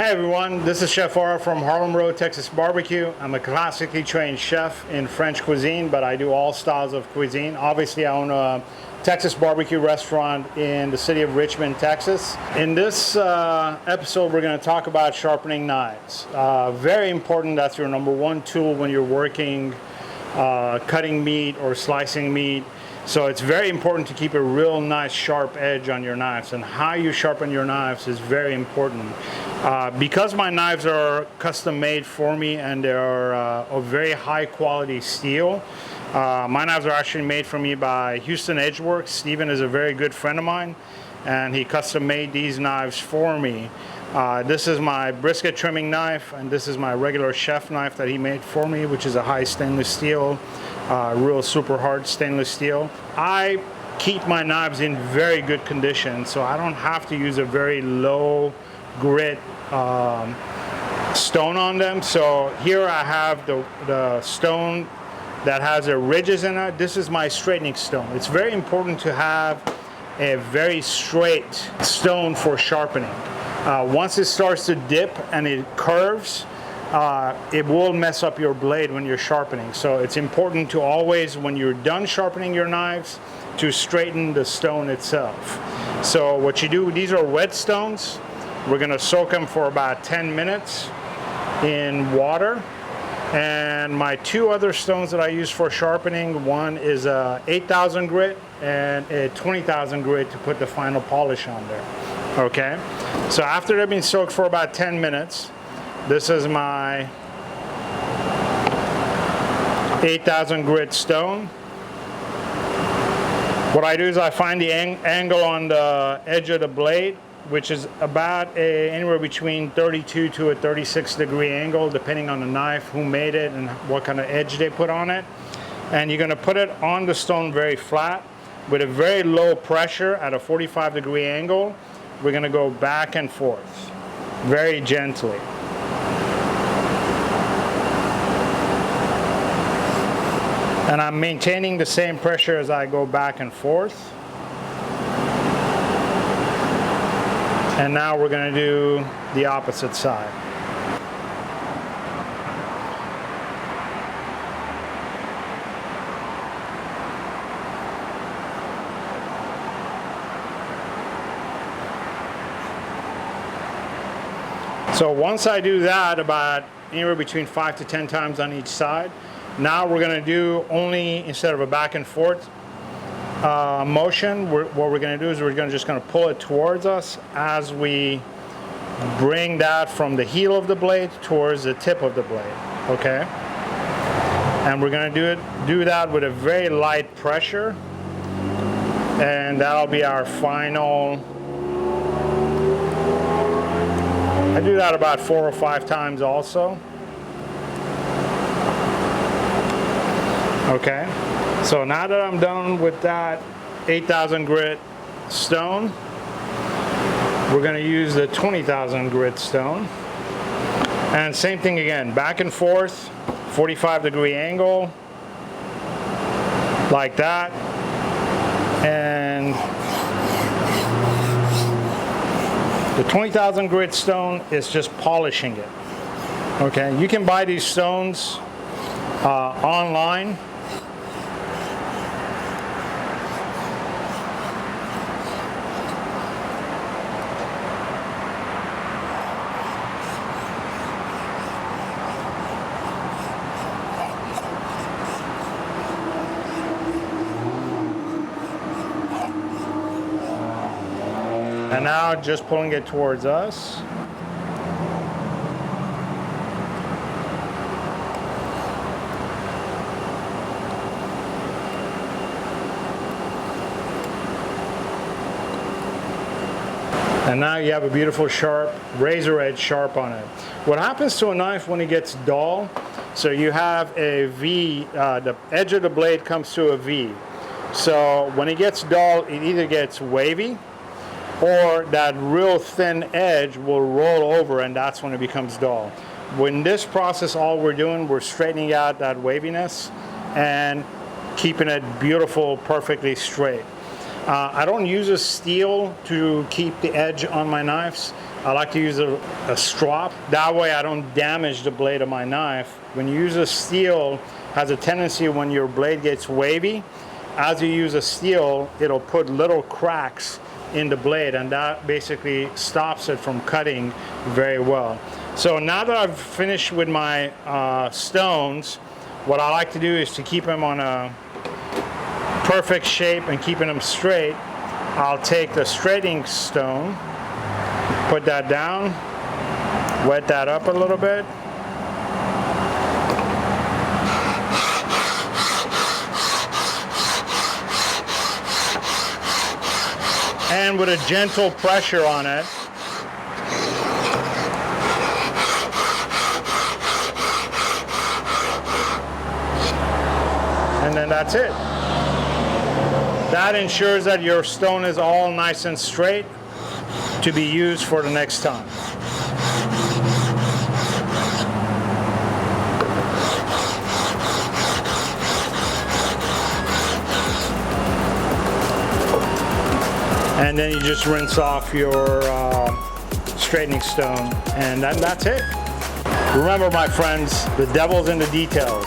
Hi everyone, this is Chef Ara from Harlem Road, Texas Barbecue. I'm a classically trained chef in French cuisine, but I do all styles of cuisine. Obviously, I own a Texas barbecue restaurant in the city of Richmond, Texas. In this episode, we're going to talk about sharpening knives. Very important. That's your number one tool when you're working, cutting meat or slicing meat. So it's very important to keep a real nice sharp edge on your knives, and how you sharpen your knives is very important. Because my knives are custom made for me and they're of very high quality steel, my knives are actually made for me by Houston Edgeworks. Steven is a very good friend of mine, and he custom made these knives for me. This is my brisket trimming knife, and this is my regular chef knife that he made for me, which is a high stainless steel, real super hard stainless steel. I keep my knives in very good condition, so I don't have to use a very low grit stone on them. So here I have the stone that has the ridges in it. This is my straightening stone. It's very important to have a very straight stone for sharpening. Once it starts to dip and it curves, it will mess up your blade when you're sharpening. So it's important to always, when you're done sharpening your knives, to straighten the stone itself. So what you do, these are wet stones. We're gonna soak them for about 10 minutes in water. And my two other stones that I use for sharpening, one is a 8,000 grit and a 20,000 grit to put the final polish on there. Okay, so after they've been soaked for about 10 minutes, this is my 8,000 grit stone. What I do is I find the angle on the edge of the blade, which is about anywhere between 32 to a 36 degree angle, depending on the knife, who made it, and what kind of edge they put on it. And you're gonna put it on the stone very flat with a very low pressure at a 45 degree angle. We're gonna go back and forth very gently. And I'm maintaining the same pressure as I go back and forth. And now we're going to do the opposite side. So once I do that about anywhere between 5 to 10 times on each side, now we're going to do only, instead of a back and forth motion, what we're going to do is we're just going to pull it towards us as we bring that from the heel of the blade towards the tip of the blade. Okay, and we're going to do that with a very light pressure, and that'll be our final. I do that about 4 or 5 times also. Okay, so now that I'm done with that 8,000 grit stone, we're going to use the 20,000 grit stone. And same thing again, back and forth, 45 degree angle, like that. And the 20,000 grit stone is just polishing it. Okay, you can buy these stones online. And now just pulling it towards us. And now you have a beautiful sharp, razor edge sharp on it. What happens to a knife when it gets dull? So you have a V, the edge of the blade comes to a V. So when it gets dull, it either gets wavy, or that real thin edge will roll over, and that's when it becomes dull. When this process, all we're doing, we're straightening out that waviness and keeping it beautiful, perfectly straight. I don't use a steel to keep the edge on my knives. I like to use a strop. That way I don't damage the blade of my knife. When you use a steel, has a tendency when your blade gets wavy, as you use a steel, it'll put little cracks in the blade, and that basically stops it from cutting very well. So now that I've finished with my stones, what I like to do is to keep them on a perfect shape and keeping them straight. I'll take the straightening stone, put that down, wet that up a little bit, and with a gentle pressure on it, and then that's it. That ensures that your stone is all nice and straight to be used for the next time. And then you just rinse off your straightening stone, and that's it. Remember, my friends, the devil's in the details.